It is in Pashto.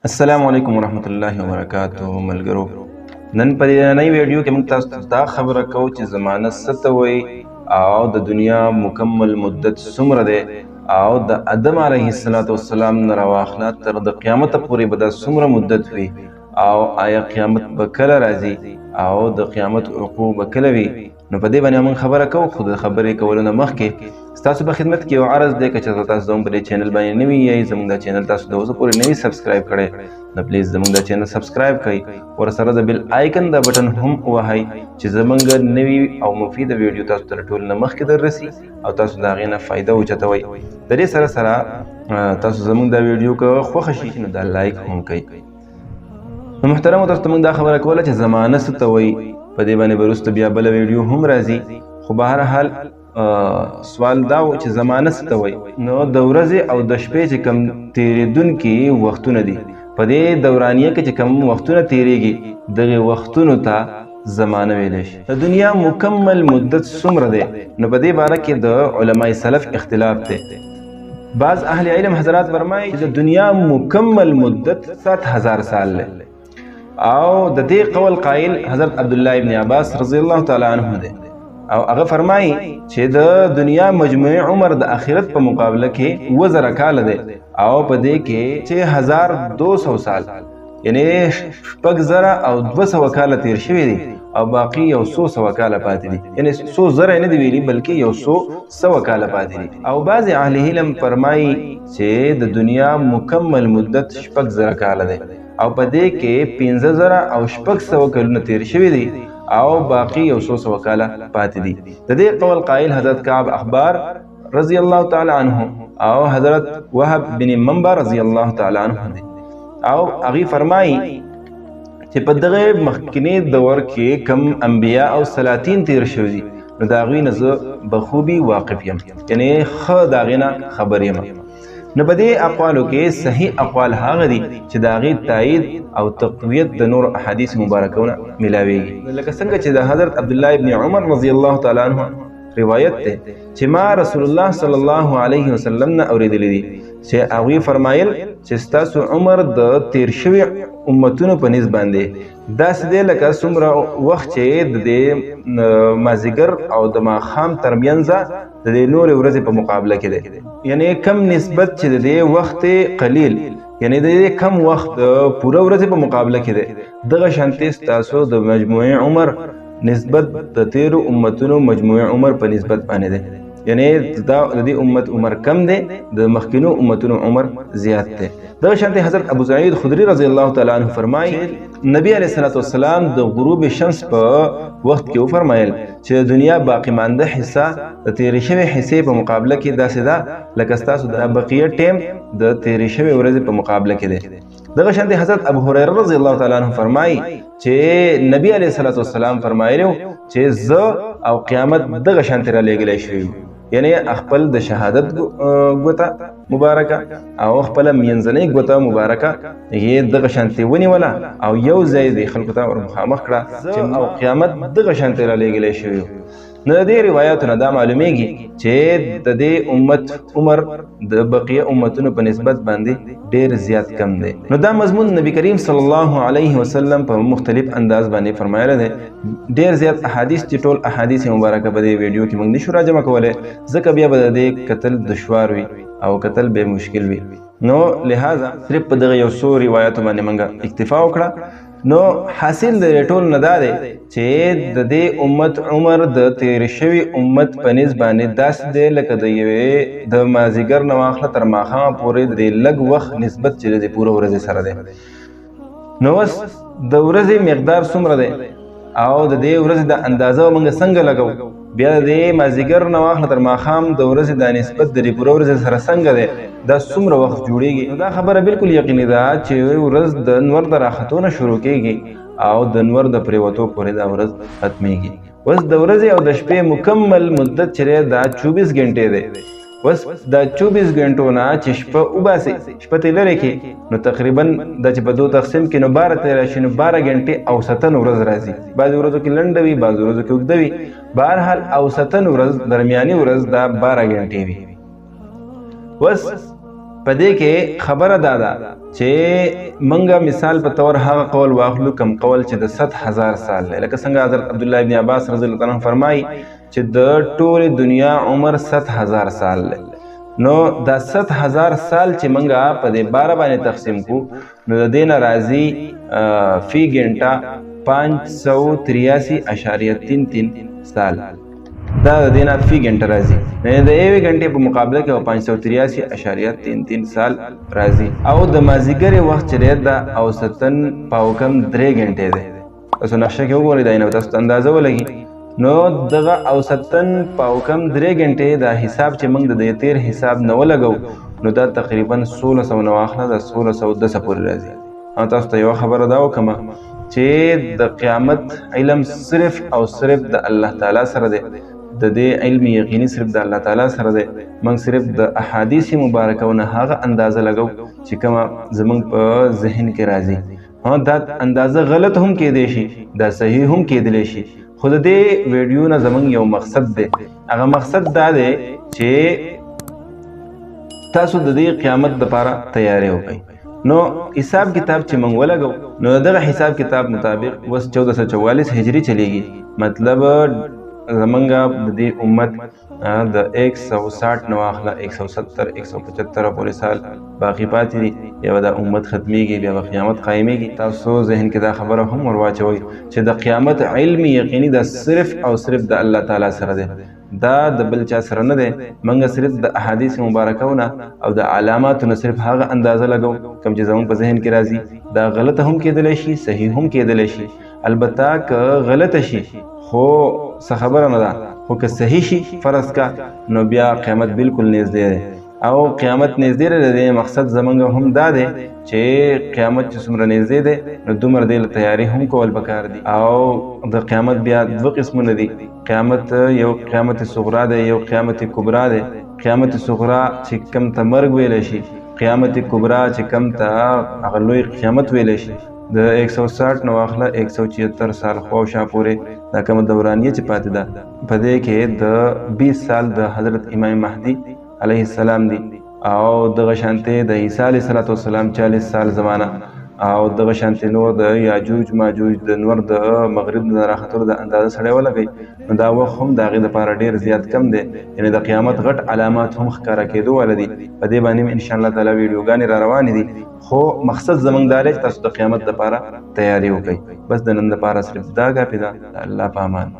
السلام علیکم ورحمۃ اللہ وبرکاتہ ملګرو نن په دې نوې ویډیو کې موږ تاسو ته دا خبره کوو چې ضمانت څه ته وایي او د دنیا مکمل مدت څومره دی او د آدم علیه السلام نه راواخله تر د قیامت پورې به دا څومره مدت وي او آیا قیامت به کله راځي او د قیامت عقوبه به کله وي نو په دې باندې موږ خبره کوو. خو د خبرې کولو نه مخکې ستاسو په خدمت کې یو عرض دی که چې تاسو زموږ په دې چینل باندې نوي یئ، زموږ دا چینل تاسو د اوسه پورې نوي سبسکرایب کړئ نو پلیز زموږ دا چینل سبسکرایب کړئ، ورسره د بیل آیکن دا بټن هم ووهئ چې زموږ نوي او مفیده ویډیو تاسو ته ټول نه مخکې در رسي او تاسو د هغې نه فایده اوچتوئ. د دې سره سره تاسو زموږ دا ویډیو که خوښه شي نو دا لایک هم کوئ. نو محترمو تاسو ته موږ دا خبره کوله چې زمانه څه ته وایي، په دې باندې به وروسته بیا بله ویډیو هم راځي. خو بهرحال سوال دا و چې زمانه څه ته وایي. نو د ورځې او د شپې چې کوم تېرېدونکي وختونه دي، په دې دورانیه کې چې کوم وختونه تېرېږي دغې وختونو ته زمانه ویلی شي. د دنیا مکمل مدت څومره دی نو په دې باره کې د علماء سلف اختلاف دی. بعض اهل علم حضرات فرمایي چې د دنیا مکمل مدت 7000 سال دی او د دې قول قائل حضرت عبدالله ابن عباس رضی الله تعالی عنه دی او هغه فرمایي چې د دنیا مجموعي عمر د آخرت په مقابله کې 2000 کاله دی او په دې کې 6200 سال یعنی 6000 او 200 کاله تیر شوي دي او باقي یو 100 کاله پاتې دي، یعنی 100 نه دی ویلي بلکې یو 100 کاله پاتې دي. او بعض اهل علم فرمایي چې د دنیا مکمل مدت 6000 کاله دی او په دې کې 15000 او 600 کلونه تیر شوي دي او باقي یو 100 کاله پاتې دي. د دې قول قائل حضرت کعب اخبار رضی الله تعالی عنه او حضرت وهب بن منبع رضی الله تعالی عنه دي او هغوی فرمایي چې په دغه مخکینی دور کې کم انبیا او سلاطین تیر شوي دي نو د هغوی نه زه بخوبي واقف یم، یعنی ښه د هغې نه خبر یم. نو په دې اقوالو کې صحیح اقوال هغه دي چې د هغې تایید او تقویت د نور احادیث مبارکونه ملاویږي. لکه څنګه چې د حضرت عبدالله ابن عمر رضی الله تعالی عنه روایت دی چې ما رسول الله صلی الله علیه وسلم نه اورېدلی دي چې هغوی فرمایل چې ستاسو عمر د تیر شوي امتونو په نسبت باندې داسې دی لکه څومره وخت چې د دې مازدیګر او د ماښام ترمنځه د دې نورې ورځې په مقابله کې دی، یعنی کم نسبت چې د دې وخت قلیل یعنی د دې کم وخت د پوره ورځې په مقابله کې دی، دغه شانتې ستاسو د مجموعي عمر نسبت د تیرو امتونو مجموعي عمر په نسبت باندې دی، یعنی د دې امت عمر کم دی، د مخکینو امتونو عمر زیات دی. دغه شانتې حضرت ابو سعید خدری رضی الله تعالی عنه فرمایي نبی علیه السلام د غروب شمس په وخت کې وفرمایل چې د دنیا باقی مانده حصہ د تیرې شوې حصې په مقابله کې داسې ده لکه ستاسو د بقیه ټیم د تیرې شوې ورځې په مقابله کې دی. دغه شانتې حضرت ابو هریره رضی الله تعالی عنه فرمایي چې نبی علیه السلام فرمایلی چې زه او قیامت دغه شانتې رالیږلی شوي، یعنی خپل د شهادت ګوته مبارکه او خپل منځنۍ ګوته مبارکه یې دغه شانتې ونیوله او یو ځای د خلکو ته ور مخامخ کړه چې او قیامت دغه شانتې رالیږلی شوي. نو د دې روایاتو نه دا معلومیږي چې د دې امت عمر د بقیه امتونو په نسبت باندې ډیر زیات کم دی. نو دا مضمون نبی کریم صلی الله علیه وسلم په مختلف انداز باندې فرمایلی دی. ډیر زیات احادیث چې ټول احادیث مبارکه په دې ویډیو کې موږ نشو راجمع کولی ځکه بیا به د دې کتل دشوار وي او کتل به مشکل وي. نو لہذا صرف په دغه یو څو روایاتو باندې موږ اکتفا وکړه. نو حاصل د ټول نه دا دی چې د دې امت عمر د تیر شوي امت په نسبت باندې داسې دی لکه د یوې د مازدیګر نه واخله تر ماښامه پورې د دې لږ وخت نسبت چې د پوره ورځې سره دی. نو اوس د ورځې مقدار څومره دی او د دې ورځې د اندازه موږ څنګه لګو، بیا د دې مازدیګر نه واخله تر ماښام د ورځې د نسبت د دې پوره ورځې سره څنګه دی، دا څومره وخت جوړیږي. دا خبره بالکل یقیني ده چې ورځ د انور د راختو نه شروع کیږي او د انور د پریوتو پورې دا ورځ ختمیږي. اوس د ورځې او د شپې مکمل مدت چې دا 24 غنټې دی. اوس دا 24 غنټو نه چې شپه وباسي، شپه ترې لرې کړي نو تقریبا دا چې په دوه تقسیم کړي نو 12 ترې راشي نو 12 غنټې اوسطن ورځ راځي. بعضې ورځو کې لنډه وي، بعضې ورځو کې اوږده وي، بهرحال اوسطن ورځ درمیاني ورځ دا 12 غنټې وي. اوس پدې کې خبره دادا چې منګه مثال په تور هغه قول واخلو کم قول چې د 100,000 سال لکه څنګه حضرت عبد الله ابن عباس رضی الله عنه فرمایي چې د ټول دنیا عمر 100,000 سال نو دا 100,000 سال چې منګه په دې 12 باندې تقسیم کو نو د دې راځي فی غنټه 583.33 سال دا د دینه فی غنټه راځي نه د یوې غنټې په مقابله کې 583.33 سال راځي او د مازیګر وخت چې دا اوسطن پاوکم 3 غنټې ده تاسو نقشه کې وګورئ دا نه تاسو اندازه ولګي نو دغه اوسطن پاوکم 3 غنټې دا حساب چې موږ د تیر حساب نه ولګو نو دا تقریبا 1600 نو اخله د 1610 پورې راځي او تاسو ته یو خبره دا وکم چې د قیامت علم صرف او صرف د الله تعالی سره دی د دې علم یقیني صرف د الله تعالی سره دی موږ صرف د احادیث مبارکونه هغه اندازه لګو چې کومه زمونږ په ذهن کې راځي دا اندازه غلط هم کېدی شي دا صحیح هم کېدلی شي خو د دې ویډیو نه زمونږ یو مقصد دی هغه مقصد دا دی چې تاسو د دې قیامت لپاره تیاری وکړئ نو حساب کتاب چې موږ ولګو نو دغه حساب کتاب مطابق وس 1444 هجری چلیږي مطلب زمونږه د دې امت د 160 نو اخله 170 175 پورې سال باقی پاتې دي یا د امت ختميږي بیا قیامت قائميږي تاسو ذهن کې دا خبره هم ورواچوي چې د قیامت علم یقیني دا صرف او صرف د الله تعالی سره دی دا د بل چا سره نه دی منګه صرف د احادیث مبارکونه او د علاماتو صرف هغه اندازه لګو کوم چې زمون په ذهن کې راځي دا غلط هم کېدلی شي صحیح هم کېدلی شي البته که غلط شي خو څه خبره نه ده خو که صحیح شي فرض کا نو بیا قیامت بالکل نږدې دی او قیامت نږدې دی مقصد زمونږ هم دا دی چې قیامت چې څومره نږدې دی نو دومره دې تیاری هم کول پکار دي او د قیامت بیا دوه قسمونه دي قیامت یو قیامت صغرا دی یو قیامت کبرا دی قیامت صغرا چې کم ته مرګ ویل شي قیامت کبرا چې کم ته هغه لوی قیامت ویل شي د 160 نو اخله 176 سال خوشا پورې دا کوم دورانیه چې پاتې ده په دې کې د 20 سال د حضرت امام مهدی علیه السلام دی او دغه شانته د عیسی علیه السلام 40 سال زمانہ او دغه شانته نور د یاجوج ماجوج د نور د مغرب نه راختور د اندازه سره ولګي نو دا وخت هم دغه لپاره ډیر زیات کم دی یعنی د قیامت غټ علامات هم ښکارا کېدو ولدي په دې باندې ان شاء الله تعالی ویډیوګانې را روانې دي خو مقصد زمونږ دا دی چې تاسو د قیامت لپاره تیاری وکړئ بس د نن لپاره صرف دا غاپې ده الله په امان